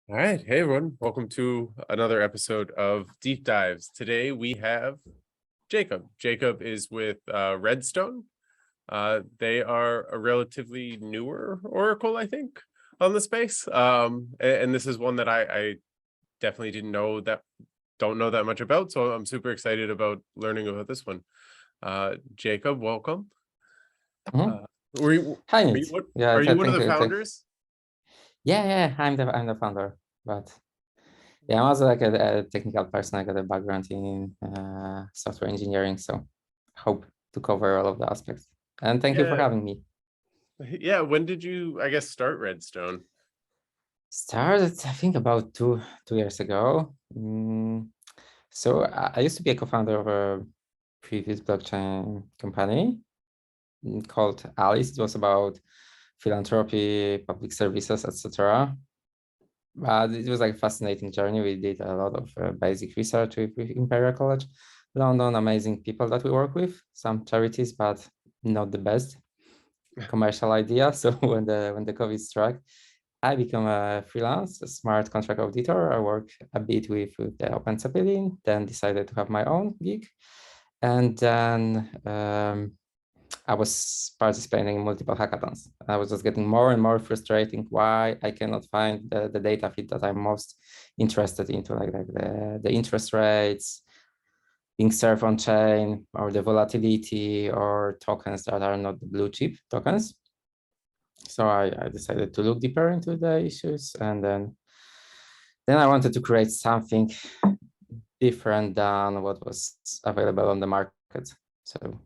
All right. Hey, everyone. Welcome to another episode of Deep Dives. Today we have Jacob. Jacob is with Redstone. They are a relatively newer Oracle, I think, on the space. And this is one that I definitely don't know that much about. So I'm super excited about learning about this one. Jacob, welcome. Mhm. Were you, Hi, are Nate. you, Yeah, are you one of thank the you. founders? Yeah, I'm the founder, but yeah, I'm also like a technical person. I got a background in software engineering, so hope to cover all of the aspects. And thank you for Yeah. having me. Yeah. When did you, I guess, start Redstone? Started, I think, about two years ago. So I used to be a co-founder of a previous blockchain company called Alice. It was about philanthropy, public services, etc. But it was like a fascinating journey. We did a lot of basic research with Imperial College London, amazing people that we work with, some charities, but not the best commercial idea. So when the COVID struck, I became a freelance, a smart contract auditor. I work a bit with the Open Zeppelin, then decided to have my own gig. And then I was participating in multiple hackathons. I was just getting more and more frustrating why I cannot find the data feed that I'm most interested into, like the interest rates being served on chain, or the volatility, or tokens that are not the blue chip tokens. So I decided to look deeper into the issues, and then I wanted to create something different than what was available on the market. So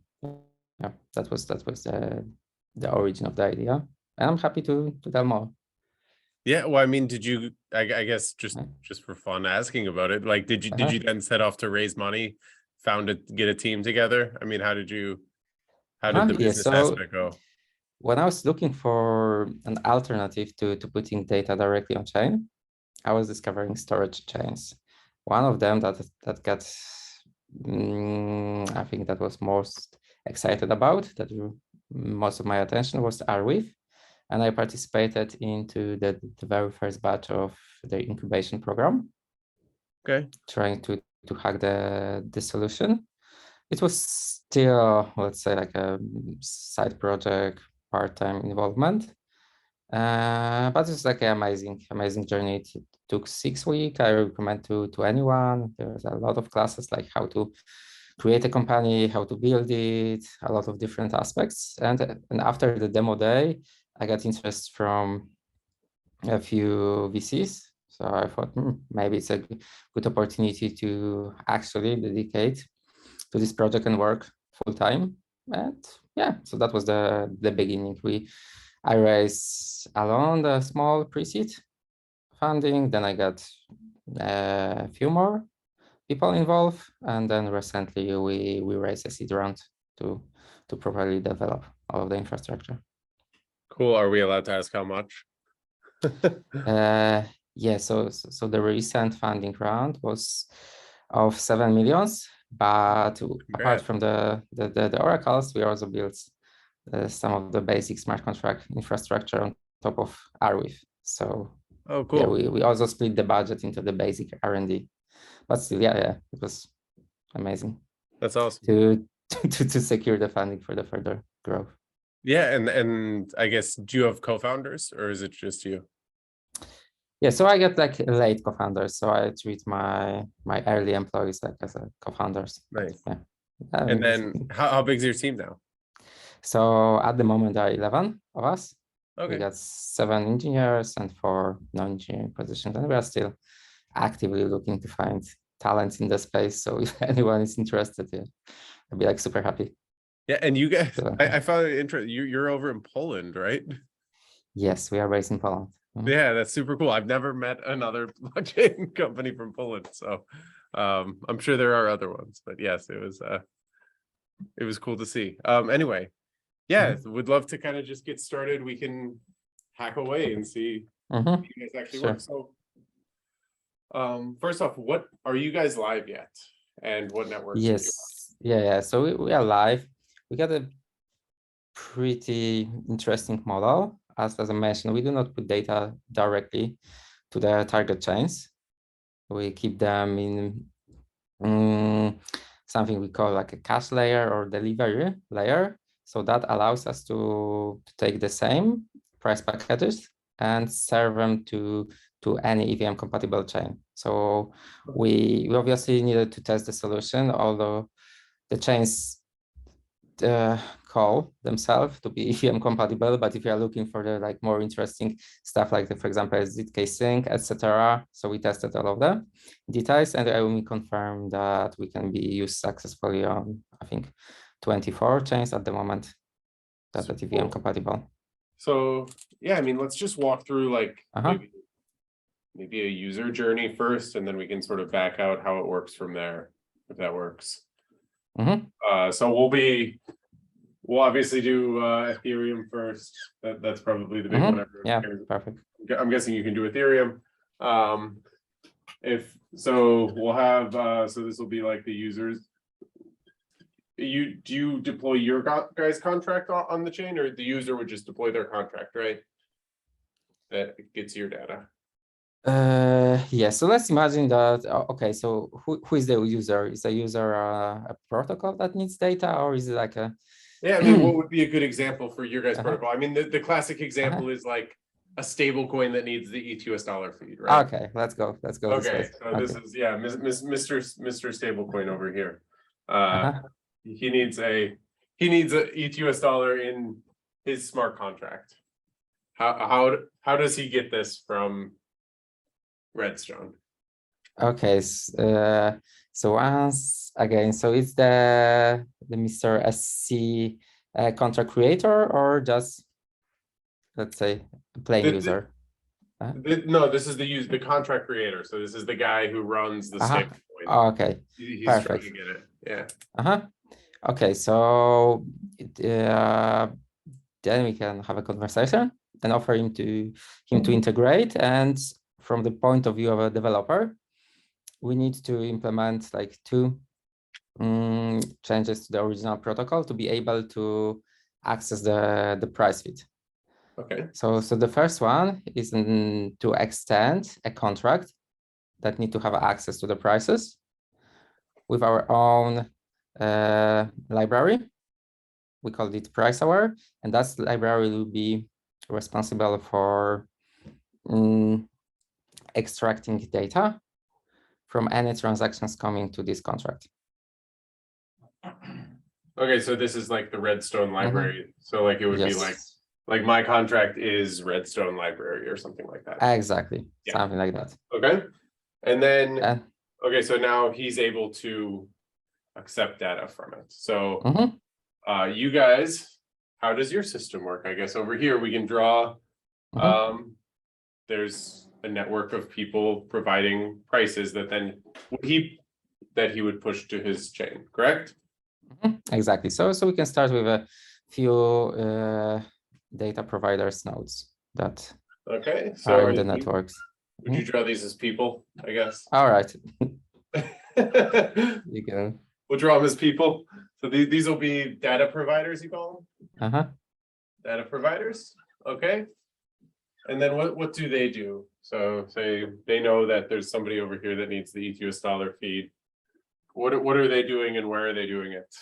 yeah, that was the origin of the idea, and I'm happy to tell more. Yeah, well, I mean, did you? I guess Yeah. just for fun, asking about it. Like, did you Uh-huh. then set off to raise money, get a team together? I mean, how did the Yeah, business so aspect go? when I was looking for an alternative to putting data directly on chain, I was discovering storage chains. One of them that got I think that was most excited about, that drew most of my attention, was Arweave. And I participated into the very first batch of the incubation program, Okay, trying to hack the solution. It was still, let's say, like a side project, part-time involvement. But it's like an amazing journey. It took 6 weeks. I recommend to anyone. There's a lot of classes, like how to create a company, how to build it, a lot of different aspects. And after the demo day, I got interest from a few VCs. So I thought maybe it's a good opportunity to actually dedicate to this project and work full time. And yeah, so that was the beginning. I raised alone the small pre-seed funding. Then I got a few more people involved, and then recently we raised a seed round to properly develop all of the infrastructure. cool. Are we allowed to ask how much? Uh, yeah, so the recent funding round was of 7 millions, but apart Congrats. from the oracles, we also built some of the basic smart contract infrastructure on top of Arweave. So Oh, yeah, cool. we also split the budget into the basic R&D, but still, yeah, it was amazing That's awesome. to to secure the funding for the further growth. Yeah, and I guess, do you have co-founders or is it just you? Yeah, so I get like late co-founders, so I treat my early employees like as a co-founders. But Nice. yeah, And then how big's your team now? so at the moment there are 11 of us. We Okay. got 7 engineers and 4 non-engineering positions, and we are still actively looking to find talents in the space. So if anyone is interested, yeah, I'd be like super happy. Yeah, and you guys, So, I found it interesting. You're over in Poland, right? yes, we are based in Poland. Yeah, that's super cool. I've never met another blockchain company from Poland, so I'm sure there are other ones, but yes, it was cool to see. Anyway, yeah, would love to kind of just get started. We can hack away and see how you guys actually work. Sure. So, first off, what are you guys live yet? And what networks are you Yes. Yeah. So we are live. We got a pretty interesting model. As I mentioned, we do not put data directly to the target chains. We keep them in something we call like a cache layer or delivery layer. So that allows us to take the same price packages and serve them to any EVM compatible chain. So we obviously needed to test the solution, although the chains call themselves to be EVM compatible. But if you are looking for the like more interesting stuff, like for example, ZK sync, etc. So we tested all of the details, and we confirmed that we can be used successfully on, I think, 24 chains at the moment that are EVM compatible. So yeah, I mean, let's just walk through like Uh-huh. maybe a user journey first, and then we can sort of back out how it works from there, if that works. So we'll obviously do Ethereum first. That's probably the big one everyone cares about. Perfect. I'm guessing you can do Ethereum. If so, we'll have so this will be like the users. Do you deploy your guys' contract on the chain, or the user would just deploy their contract, right? That gets your data. Yeah, so let's imagine that, okay, so who is the user? Is the user a protocol that needs data, or is it like a... Yeah, I mean, what would be a good example for your guys' protocol? I mean, the classic example is like a stable coin that needs the ETH dollar feed, right? Okay, let's go. Okay, so this is, yeah, Mr. Stablecoin over here. He needs a ETH dollar in his smart contract. How does he get this from Redstone? Okay, so once again, so it's the Mr. SC contract creator, or just, let's say, a plain user? No, this is the contract creator. So this is the guy who runs the stablecoin. Okay, He's perfect. trying to get it. Yeah. Okay, so then we can have a conversation and offer him to integrate. And from the point of view of a developer, we need to implement like two changes to the original protocol to be able to access the price feed. Okay. So the first one is to extend a contract that need to have access to the prices with our own library. We call it price aware, and that library will be responsible for extracting data from any transactions coming to this contract. Okay, so this is like the Redstone library. So like it would be like my contract is Redstone library or something like that. Exactly, something like that. Okay, and then okay, so now he's able to accept data from it. So you guys, how does your system work? I guess over here we can draw. There's a network of people providing prices that then he would push to his chain, correct? Exactly. So we can start with a few data providers nodes that are in the networks. Would you draw these as people, I guess? All right. You can. We'll draw them as people. So these will be data providers, you call them? Data providers. Okay. And then what do they do? So say they know that there's somebody over here that needs the ETH dollar feed. What are they doing and where are they doing it?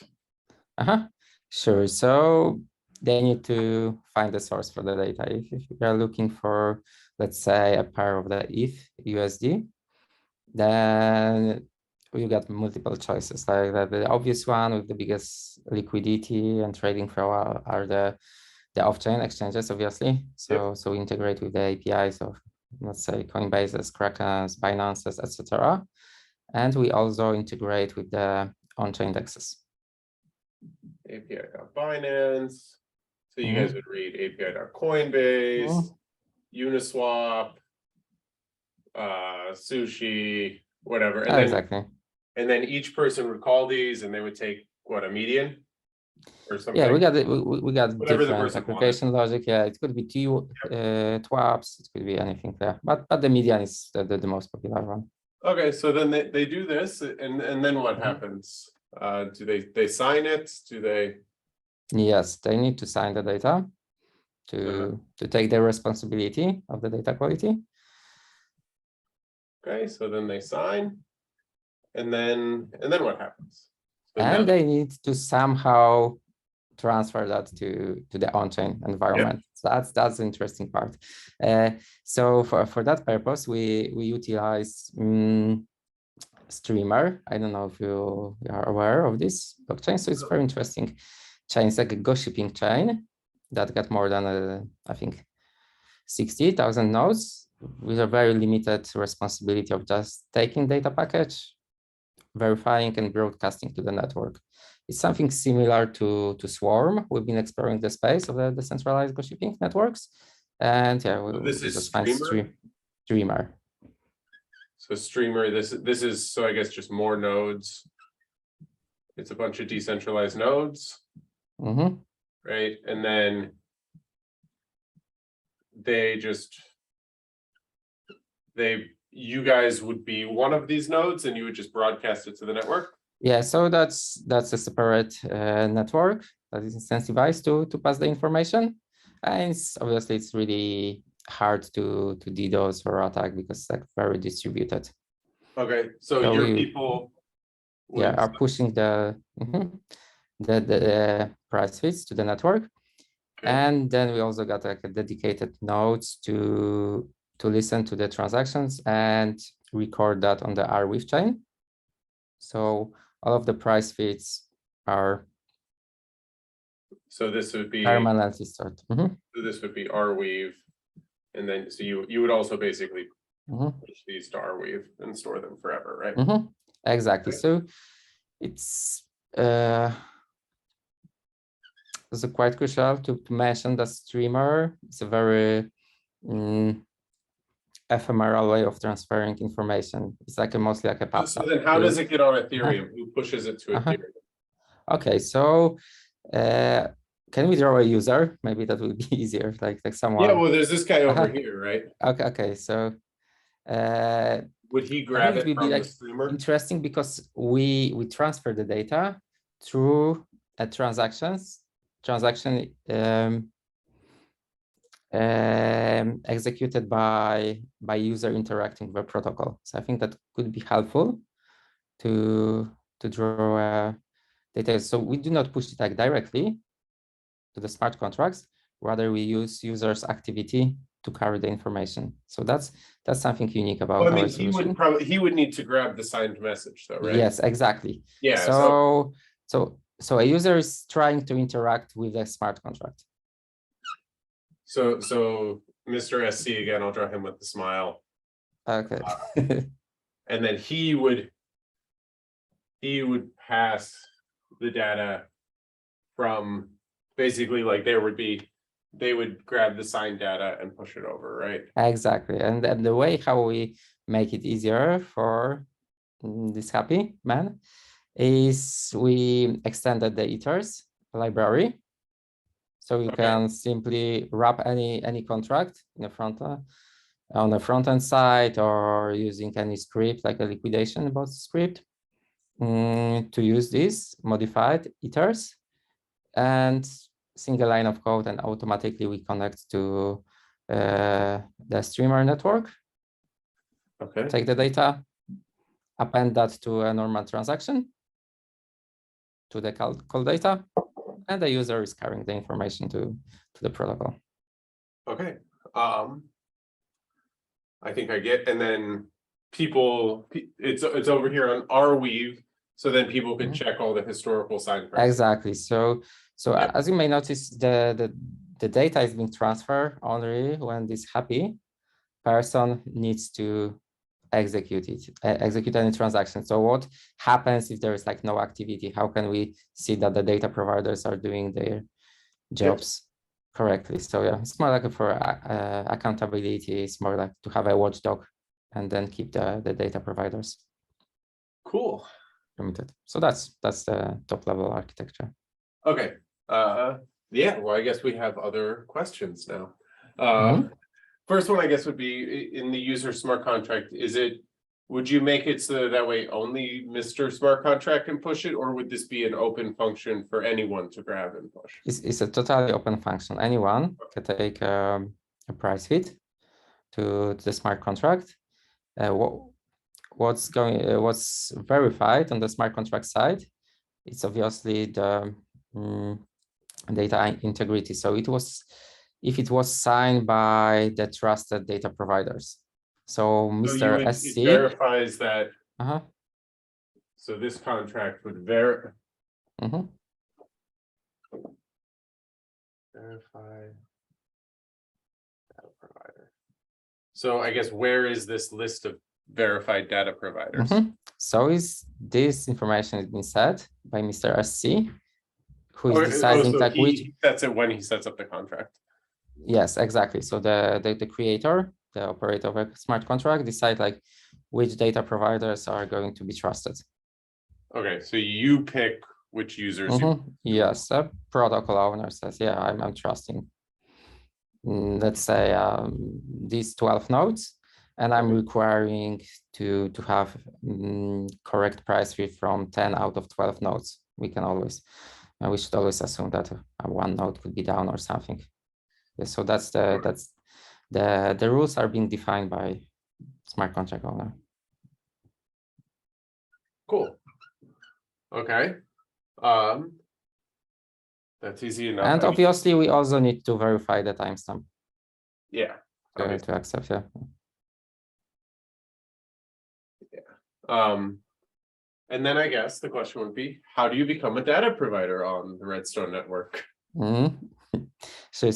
Sure. So they need to find the source for the data. If you are looking for, let's say, a pair of the ETH USD, then you got multiple choices. Like the obvious one with the biggest liquidity and trading flow are the off-chain exchanges, obviously. So we integrate with the APIs of, let's say, Coinbase's, Kraken's, Binance's, etc. And we also integrate with the on-chain dexes. API.Binance. So you guys would read API.Coinbase, Uniswap, Sushi, whatever. And and then each person would call these and they would take what, a median? Or something? Yeah, we got different aggregation logic. Yeah, it could be TWAPs, it could be anything there. But the median is the most popular one. Okay, so then they do this, and then what happens? Do they sign it? Do they? Yes, they need to sign the data to take the responsibility of the data quality. Okay, so then they sign. And then what happens? So now, And they need to somehow transfer that to the on-chain environment. So that's the interesting part. So for that purpose, we utilize Streamer. I don't know if you are aware of this blockchain. So it's very interesting chain. It's like a gossiping chain that got more than I think 60,000 nodes with a very limited responsibility of just taking data package, verifying and broadcasting to the network. It's something similar to Swarm. We've been exploring the space of the decentralized gossiping networks. And yeah, this we is just find Streamer. So Streamer, this is, so I guess just more nodes. It's a bunch of decentralized nodes, right? And then you guys would be one of these nodes and you would just broadcast it to the network? Yeah, so that's a separate network that is incentivized to pass the information. And obviously it's really hard to DDoS or attack because it's like very distributed. Okay, so your people are pushing the price feeds to the network. Okay. And then we also got like a dedicated nodes to listen to the transactions and record that on the Arweave chain. So all of the price feeds are this would be permanently stored. So this would be Arweave, and then so you would also basically push these to Arweave and store them forever, right? Exactly. Okay. So it's quite crucial to mention that Streamer is a very ephemeral way of transferring information. It's like mostly like a PubSub. So then how does it get on Ethereum? Who pushes it to Ethereum? Okay, so can we draw a user? Maybe that would be easier, like someone. Yeah, well, there's this guy over here, right? Okay, so would he grab it from the Streamer? Interesting because we transfer the data through a transaction executed by user interacting with the protocol. So I think that could be helpful to draw data. So we do not push it like directly to the smart contracts. Rather, we use users' activity to carry the information. So that's something unique about our solution. He would need to grab the signed message, though, right? Yes, exactly. Yeah. So a user is trying to interact with a smart contract. So Mr. SC again, I'll draw him with the smile. Okay. And then he would pass the data from basically like they would grab the signed data and push it over, right? Exactly. And the way how we make it easier for this happy man is we extended the ethers library. So you can simply wrap any contract in the front on the front end side or using any script like a liquidation bot script to use these modified ethers and single line of code, and automatically we connect to the Streamer network. Okay. Take the data, append that to a normal transaction to the call data, and the user is carrying the information to the protocol. Okay. I think I get, and then people, it's over here on Arweave, so then people can check all the historical sign prices. Exactly. So as you may notice, the data is being transferred only when this happy person needs to execute any transaction. So what happens if there is like no activity? How can we see that the data providers are doing their jobs correctly? So yeah, it's more like for accountability. It's more like to have a watchdog and then keep the data providers cool permitted. So that's the top level architecture. Okay. Yeah, well, I guess we have other questions now. First one, I guess, would be in the user smart contract. Would you make it so that way only Mr. Smart Contract can push it, or would this be an open function for anyone to grab and push? It's a totally open function. Anyone can take a price feed to the smart contract. what's verified on the smart contract side, it's obviously the data integrity. So if it was signed by the trusted data providers. So Mr. It SC, verifies that. uh-huh. So this contract would verify. Data provider. So I guess where is this list of verified data providers? So this information has been set by Mr. SC, who is deciding so like which. That's it when he sets up the contract. Yes, exactly. So the creator, the operator of a smart contract, decide like which data providers are going to be trusted. Okay, so you pick which users. Yes, a protocol owner says, yeah, I'm trusting, let's say, these 12 nodes, and I'm requiring to have correct price feed from 10 out of 12 nodes. We should always assume that one node could be down or something. Yeah, so that's the rules are being defined by smart contract owner. Cool. Okay. That's easy enough. And obviously, we also need to verify the timestamp. Yeah. To accept, yeah. And then I guess the question would be, how do you become a data provider on the Redstone network? So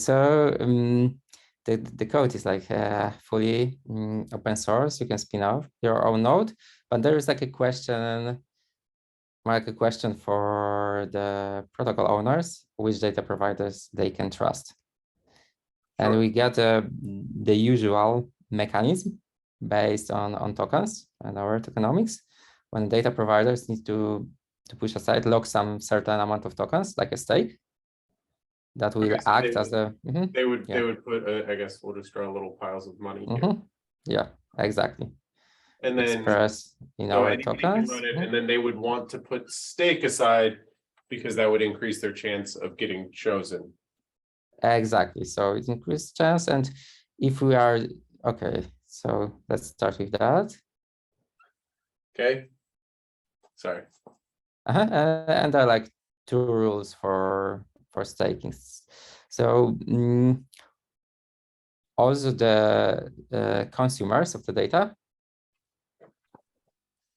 the code is like fully open source. You can spin off your own node, but there is like a question for the protocol owners, which data providers they can trust. Sure. And we get the usual mechanism based on tokens and our tokenomics. When data providers need to push aside, lock some certain amount of tokens, like a stake, that will act as the. They would put, I guess we'll just draw little piles of money here. Yeah, exactly. And then express in our tokens. And then they would want to put stake aside because that would increase their chance of getting chosen. Exactly. So it increases chance. And if we are okay, so let's start with that. Okay. Sorry. And there are like two rules for staking. So also the consumers of the data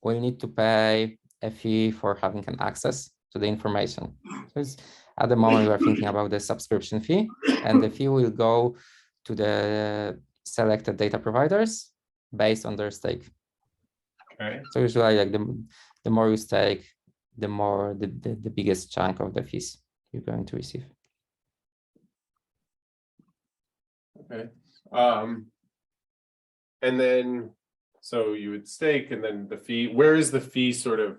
will need to pay a fee for having an access to the information. So at the moment, we are thinking about the subscription fee, and the fee will go to the selected data providers based on their stake. Okay. So usually, like the more you stake, the more the biggest chunk of the fees you're going to receive. Okay. And then, so you would stake, and then the fee. Where is the fee sort of?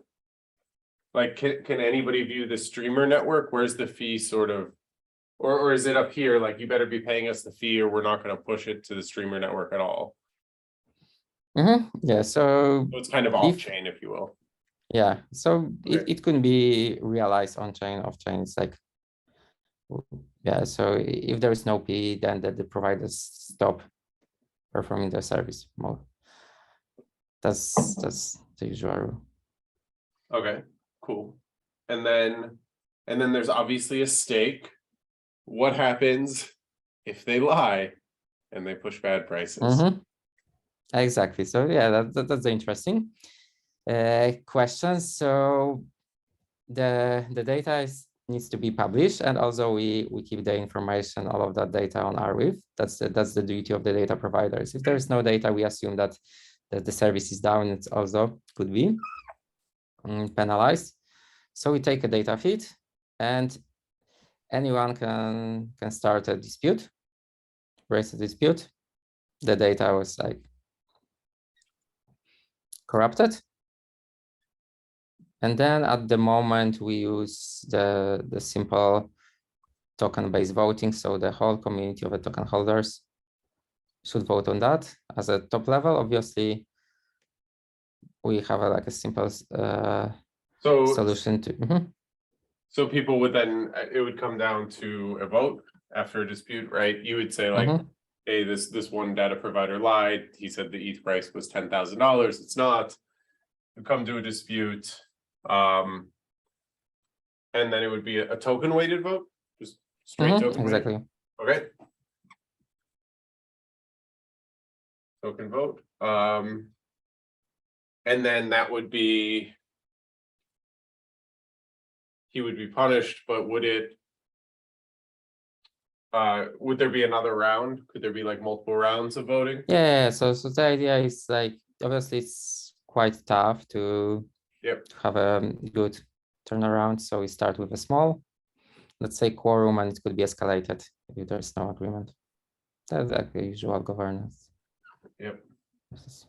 Like, can anybody view the streamer network? Where's the fee sort of, or is it up here? Like, you better be paying us the fee, or we're not going to push it to the streamer network at all. Yeah, so it's kind of off chain, if you will. Yeah, so it couldn't be realized on chain, off chain. It's like, yeah, so if there is no fee, then the providers stop performing their service more. That's the usual rule. Okay, cool. And then there's obviously a stake. What happens if they lie and they push bad prices? Exactly. So yeah, that's the interesting question. So the data needs to be published, and also we keep the information, all of that data on Arweave. That's the duty of the data providers. If there is no data, we assume that the service is down. It also could be penalized. So we take a data feed, and anyone can start a dispute, raise a dispute. The data was like corrupted. And then at the moment we use the simple token-based voting. So the whole community of the token holders should vote on that as a top level. Obviously, we have like a simple solution to. So people would then, it would come down to a vote after a dispute, right? You would say like, hey, this one data provider lied. He said the ETH price was $10,000. It's not. come to a dispute. And then it would be a token weighted vote, just straight token weighted. Exactly. Okay. Token vote. And then that would be, he would be punished, but would there be another round? Could there be like multiple rounds of voting? Yeah, so the idea is like, obviously it's quite tough to Yep. have a good turnaround. So we start with a small, let's say, quorum, and it could be escalated if there's no agreement. That's like the usual governance. Yep. process.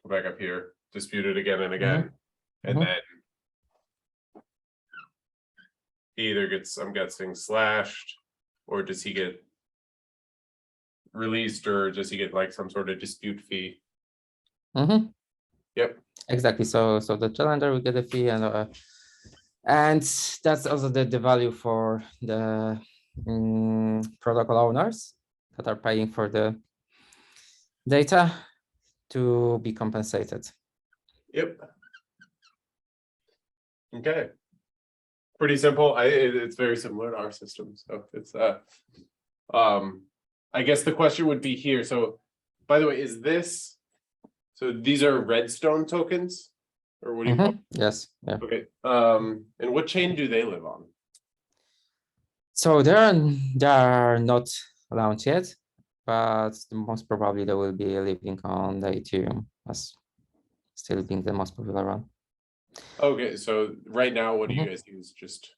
Go back up here, dispute it again and again. And then he either gets, I'm guessing, slashed, or does he get released, or does he get like some sort of dispute fee? Yep. Exactly. So the challenger will get a fee, and that's also the value for the protocol owners that are paying for the data to be compensated. Yep. Okay. Pretty simple. It's very similar to our system. So it's I guess the question would be here. So by the way, is this, so these are redstone tokens, or what do you call them? Yes. Yeah. Okay. And what chain do they live on? So they are not launched yet, but most probably they will be living on the Ethereum as still being the most popular one. Okay, so right now, what do you guys use? Just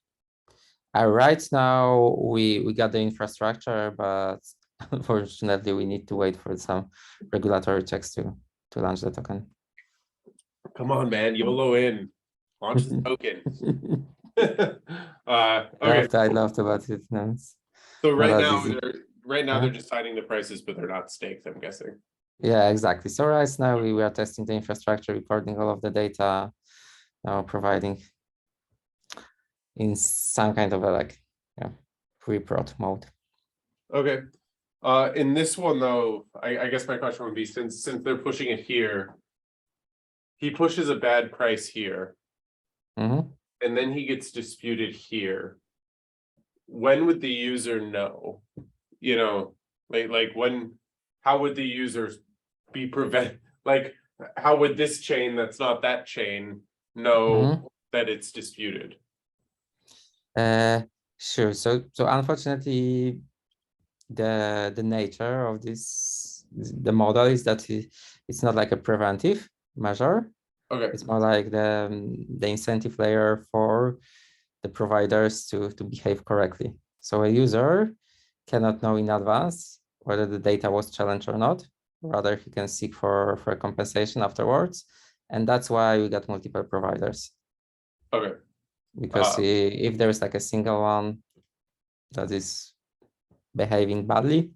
right now we got the infrastructure, but unfortunately we need to wait for some regulatory checks to launch the token. come on, man, YOLO in, launch the token. Okay. I'd love to, but it's not. So right not now, easy. they're just signing the prices, but they're not staked, I'm guessing. Yeah, exactly. So right now we are testing the infrastructure, recording all of the data, now providing in some kind of a like pre-prod mode. Okay. In this one though, I guess my question would be, since they're pushing it here, he pushes a bad price here, and then he gets disputed here. When would the user know? You know, like when, how would the users be like how would this chain that's not that chain know that it's disputed? Sure. So unfortunately, the nature of the model is that it's not like a preventive measure. Okay. It's more like the incentive layer for the providers to behave correctly. So a user cannot know in advance whether the data was challenged or not. Rather, he can seek for a compensation afterwards. And that's why we got multiple providers. Okay. Because if there is like a single one that is behaving badly,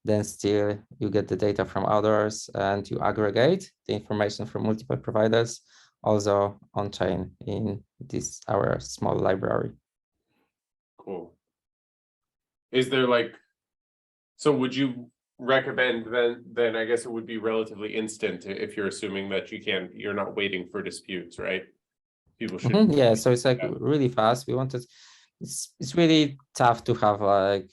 then still you get the data from others and you aggregate the information from multiple providers also on chain in this our small library. Cool. Is there like, so would you recommend then I guess it would be relatively instant if you're assuming that you're not waiting for disputes, right? People should Yeah, so it's like really fast. We wanted, it's really tough to have like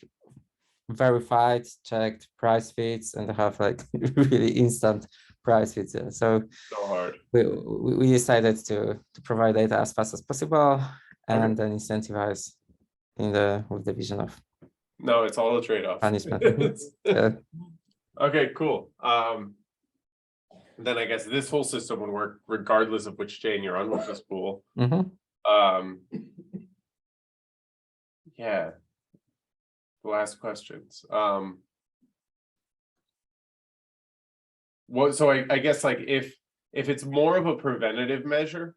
verified, checked price feeds and have like really instant price feeds. So hard. We decided to provide data as fast as possible and then incentivize with the vision of no, it's all a trade-off. Punishment. Yeah. Okay, cool. Then I guess this whole system would work regardless of which chain you're on, which is cool. Yeah. Last questions. What, so I guess like if it's more of a preventative measure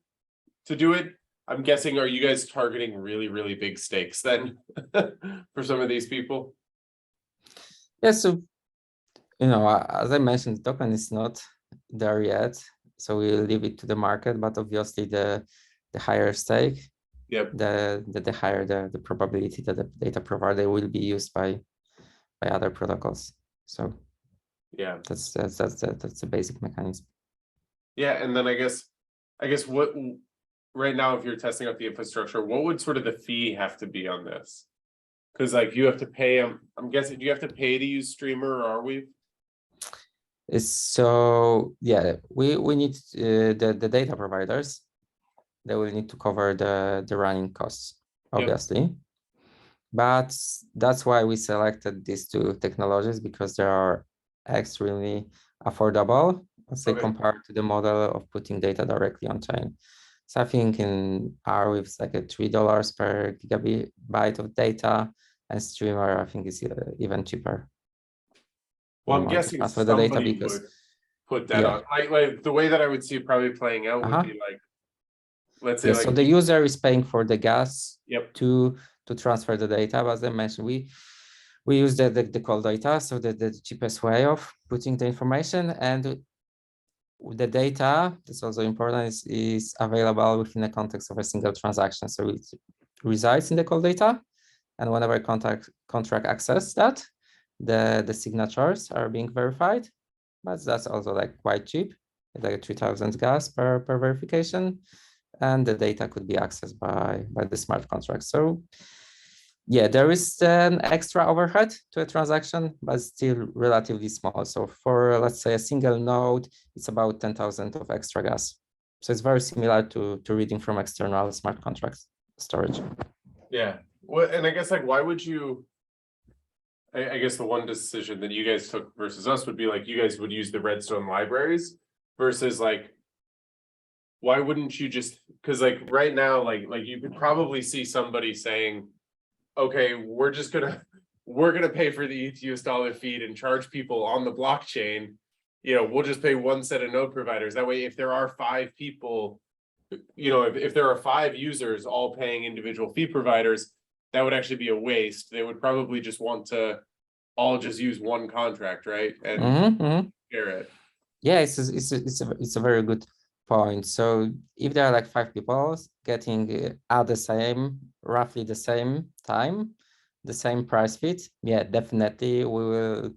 to do it, I'm guessing, are you guys targeting really, really big stakes then for some of these people? Yeah, so as I mentioned, the token is not there yet, so we'll leave it to the market. But obviously, the higher stake, the higher the probability that the data provider will be used by other protocols. So yeah, that's the basic mechanism. Yeah, and then I guess I guess what right now, if you're testing out the infrastructure, what would sort of the fee have to be on this? Because like you have to pay them. I'm guessing, do you have to pay to use Streamer, or are we? So yeah, we need the data providers. They will need to cover the running costs, obviously. But that's why we selected these two technologies, because they are extremely affordable, let's say, Okay. compared to the model of putting data directly on chain. So I think in R it's like a $3 per gigabyte of data, and Streamer I think is even cheaper. Well, You I'm want to guessing transfer the data somebody because would put that yeah. on. Like the way that I would see it probably playing out would be like, let's say Yeah, so like, the user is paying for the gas yep. to transfer the data. But as I mentioned, we use the cold data, so the cheapest way of putting the information, and the data, that's also important, is available within the context of a single transaction. So it resides in the cold data, and whenever a contract access that, the signatures are being verified. But that's also like quite cheap, like 3,000 gas per verification, and the data could be accessed by the smart contract. So yeah, there is an extra overhead to a transaction, but still relatively small. So for, let's say, a single node, it's about 10,000 of extra gas. So it's very similar to reading from external smart contracts storage. Yeah. Well, and I guess like, why would you? I guess the one decision that you guys took versus us would be like, you guys would use the redstone libraries versus like, why wouldn't you just? Because like right now, like you could probably see somebody saying, okay, we're gonna pay for the ETH dollar feed and charge people on the blockchain. We'll just pay one set of node providers. That way, if there are 5 people, if there are 5 users all paying individual fee providers, that would actually be a waste. They would probably just want to all just use one contract, right? And share it. Yeah, it's a very good point. So if there are like 5 people getting at the same, roughly the same time, the same price fit, yeah, definitely we will,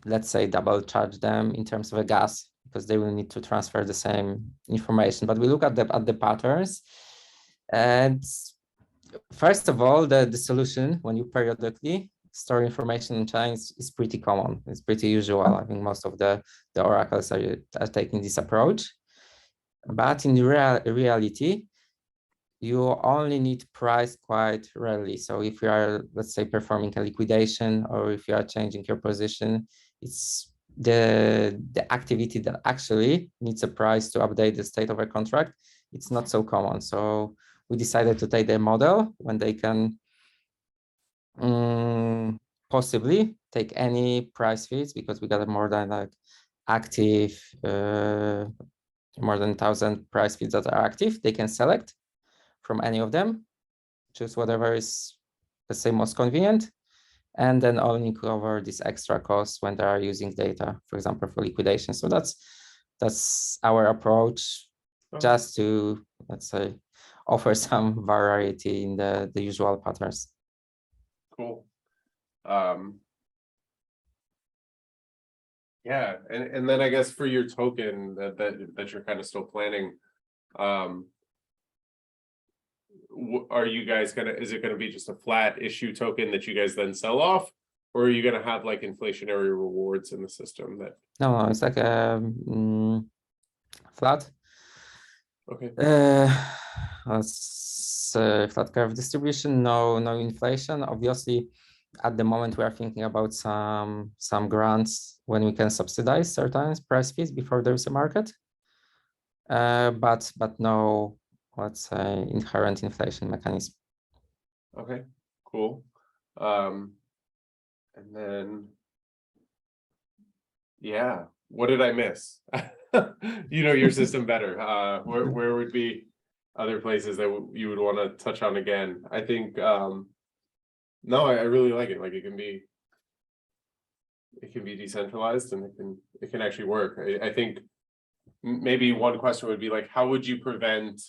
let's say, double charge them in terms of a gas, because they will need to transfer the same information. But we look at the patterns, and first of all, the solution when you periodically store information in chain is pretty common. It's pretty usual. I think most of the oracles are taking this approach. But in reality, you only need price quite rarely. So if you are, let's say, performing a liquidation, or if you are changing your position, it's the activity that actually needs a price to update the state of a contract. It's not so common. So we decided to take the model when they can possibly take any price feeds, because we got more than like active, more than 1,000 price feeds that are active. They can select from any of them, choose whatever is, let's say, most convenient, and then only cover this extra costs when they are using data, for example, for liquidation. So that's our approach, just to, let's say, offer some variety in the usual patterns. Cool. Yeah, and then I guess for your token that you're kind of still planning, are you guys is it gonna be just a flat issue token that you guys then sell off, or are you gonna have like inflationary rewards in the system that? No, it's like a flat. Okay. Flat curve distribution. No inflation. Obviously, at the moment we are thinking about some grants when we can subsidize certain price fees before there's a market. But no, let's say, inherent inflation mechanism. Okay, cool. And then, yeah, what did I miss? You know your system better. Where would be other places that you would want to touch on again? I think, no, I really like it. Like it can be decentralized, and it can actually work. I think maybe one question would be like, how would you prevent,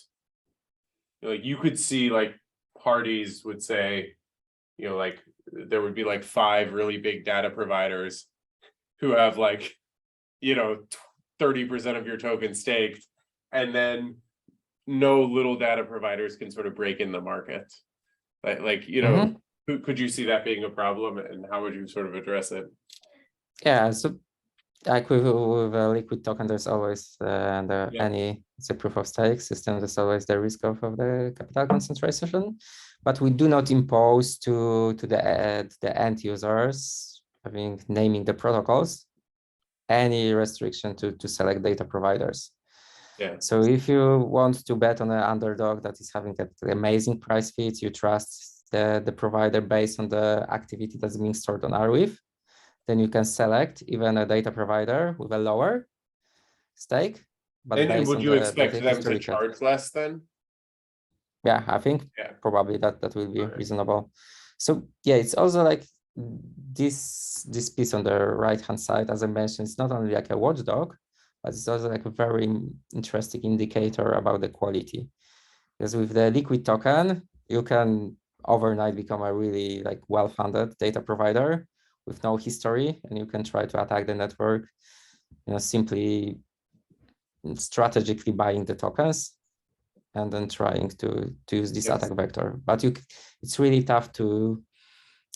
like you could see like parties would say, like there would be like 5 really big data providers who have like, 30% of your token staked, and then no little data providers can sort of break in the market. Like you know, could you see that being a problem, and how would you sort of address it? Yeah, so like with a liquid token, there's always any it's a proof of stake system. There's always the risk of the capital concentration, but we do not impose to the end users, I think, naming the protocols, any restriction to select data providers. Yeah. So if you want to bet on an underdog that is having an amazing price feeds, you trust the provider based on the activity that's being stored on Arweave, then you can select even a data provider with a lower stake, but And based would on you expect them to historical. charge less then? Yeah, I think probably that will be reasonable. So yeah, it's also like this piece on the right hand side, as I mentioned, it's not only like a watchdog, but it's also like a very interesting indicator about the quality. Because with the liquid token, you can overnight become a really like well-funded data provider with no history, and you can try to attack the network, simply strategically buying the tokens and then trying to use this attack vector. But it's really tough to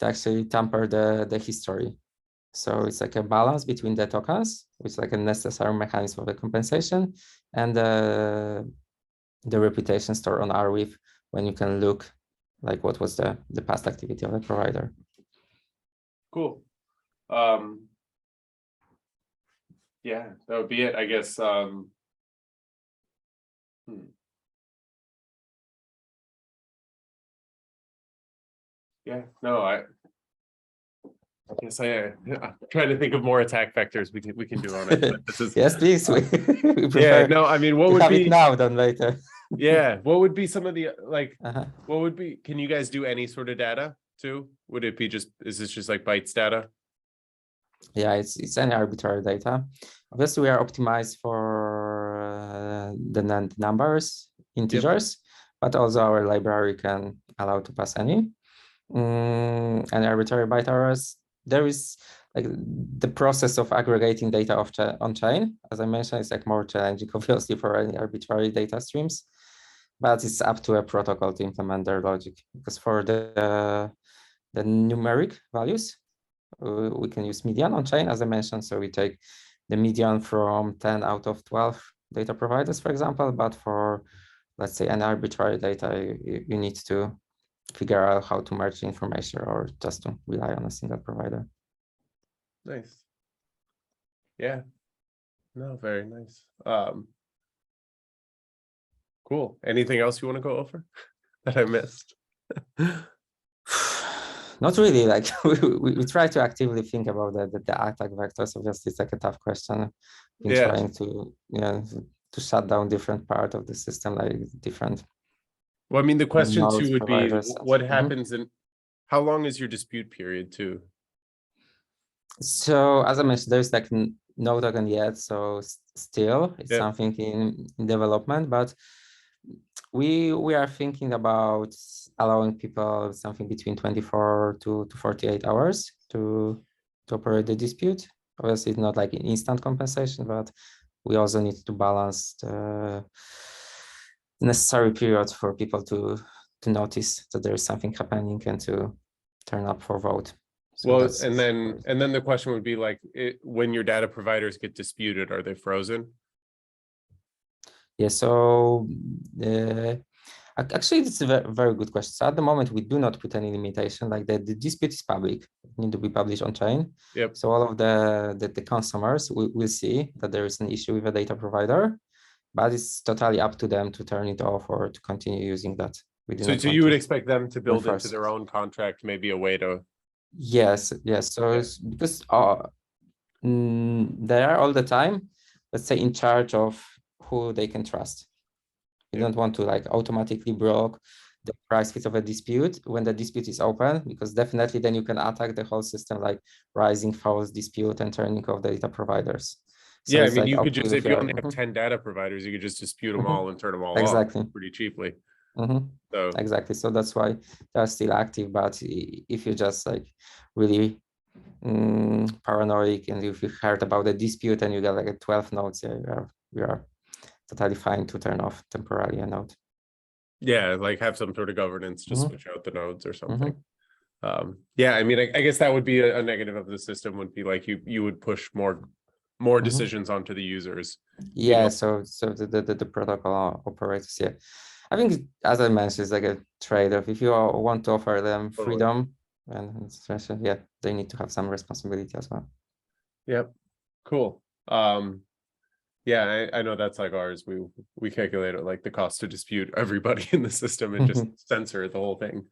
actually tamper the history. So it's like a balance between the tokens, which is like a necessary mechanism of the compensation, and the reputation store on Arweave, when you can look like what was the past activity of the provider. Cool. Yeah, that would be it, I guess. Yeah, no, I guess I'm trying to think of more attack vectors we can do on it. But this is yes, please. We yeah, no, I mean, what would have be it now than later? Yeah, what would be some of the like? What would be? Can you guys do any sort of data too? Would it be just? Is this just like bytes data? Yeah, it's any arbitrary data. Obviously, we are optimized for the numbers, integers, but also our library can allow to pass any arbitrary byte arrays. There is like the process of aggregating data on chain, as I mentioned, is like more challenging, obviously, for any arbitrary data streams, but it's up to a protocol to implement their logic. Because for the numeric values, we can use median on chain, as I mentioned. So we take the median from 10 out of 12 data providers, for example, but for, let's say, an arbitrary data, you need to figure out how to merge the information or just to rely on a single provider. Nice. Yeah. No, very nice. Cool. Anything else you want to go over that I missed? Not really. Like we try to actively think about the attack vectors. Obviously, it's like a tough question. Been trying to to shut down different part of the system, like different. Well, I mean, the question too would be, what happens in how long is your dispute period too? So as I mentioned, there's like no token yet, so still it's something in development, but we are thinking about allowing people something between 24 to 48 hours to operate the dispute. Obviously, it's not like an instant compensation, but we also need to balance the necessary period for people to notice that there is something happening and to turn up for vote. So well, and then the question would be like, when your data providers get disputed, are they frozen? Yeah, so actually, it's a very good question. So at the moment, we do not put any limitation, like the dispute is public, it need to be published on chain. So all of the consumers will see that there is an issue with a data provider, but it's totally up to them to turn it off or to continue using that. So you would expect them to build into their own contract maybe a way to. Yes. So because they are all the time, let's say, in charge of who they can trust. You don't want to like automatically block the price feeds of a dispute when the dispute is open, because definitely then you can attack the whole system, like rising false dispute and turning off data providers. So yeah, I mean, you could just, if you only have 10 data providers, you could just dispute them all and turn them all off pretty cheaply. So exactly. So that's why they're still active. But if you just like really paranoid and if you heard about the dispute and you got like a 12 nodes, we are totally fine to turn off temporarily a node. Yeah, like have some sort of governance to Mhm. switch out the nodes or something. Yeah, I mean, I guess that would be a negative of the system, would be like you would push more Mhm. decisions onto the users. Yeah, know. so the protocol operators, yeah. I think, as I mentioned, it's like a trade-off. If you want to offer them Totally. freedom, and yeah, they need to have some responsibility as well. Yep. Cool. Yeah, I know that's like ours. We calculate it like the cost to dispute everybody in the system and just censor the whole thing.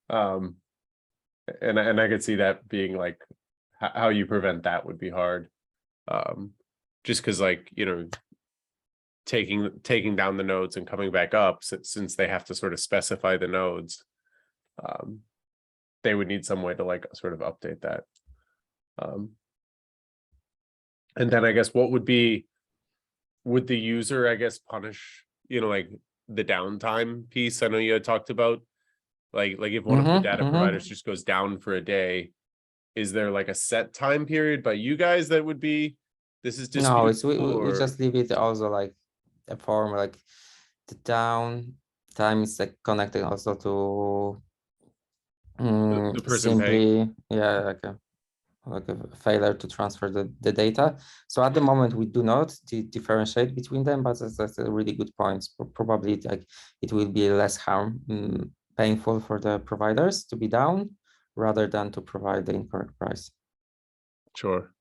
And I could see that being like how you prevent that would be hard. Just because, like, you know, taking down the nodes and coming back up, since they have to sort of specify the nodes, they would need some way to like sort of update that. And then I guess what would the user, I guess, punish, you know, like the downtime piece? I know you had talked about like if one of the data providers just goes down for a day, is there like a set time period by you guys that would be this is No, it's disputable, we or just leave it also like a form, like the down time is like connected also to the person paying? simply, yeah, like a failure to transfer the data. So at the moment we do not differentiate between them, but that's a really good point. Probably like it will be less painful for the providers to be down rather than to provide the incorrect price. Sure.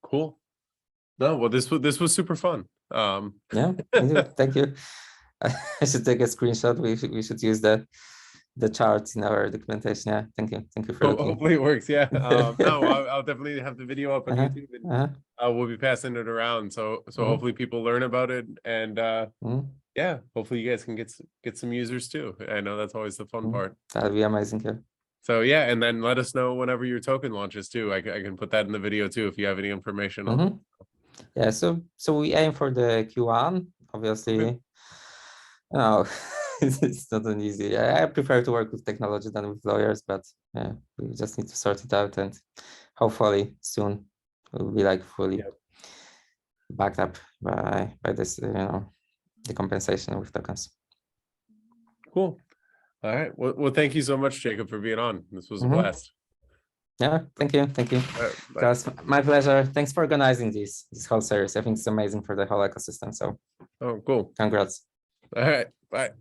Cool. No, well, this was super fun. Yeah, thank you. I should take a screenshot. We should use the charts in our documentation. Yeah, thank you for looking. Hopefully it works. Yeah. No, I'll definitely have the video up on YouTube, and we'll be passing it around. So hopefully people learn about it, and yeah, hopefully you guys can get some users too. I know that's always the fun part. That'll be amazing. Yeah. So yeah, and then let us know whenever your token launches too. I can put that in the video too if you have any information on it. Yeah, so we aim for the Q1, obviously. Okay. No, it's not an easy. I prefer to work with technology than with lawyers, but yeah, we just need to sort it out, and hopefully soon we'll be like fully backed up by this, you know, the compensation with tokens. Cool. All right. Well, thank you so much, Jacob, for being on. This was a blast. Yeah, thank you. Right, That's my pleasure. Thanks for organizing this whole series. I think it's amazing for the whole ecosystem. So, oh, cool. congrats. All right. Bye.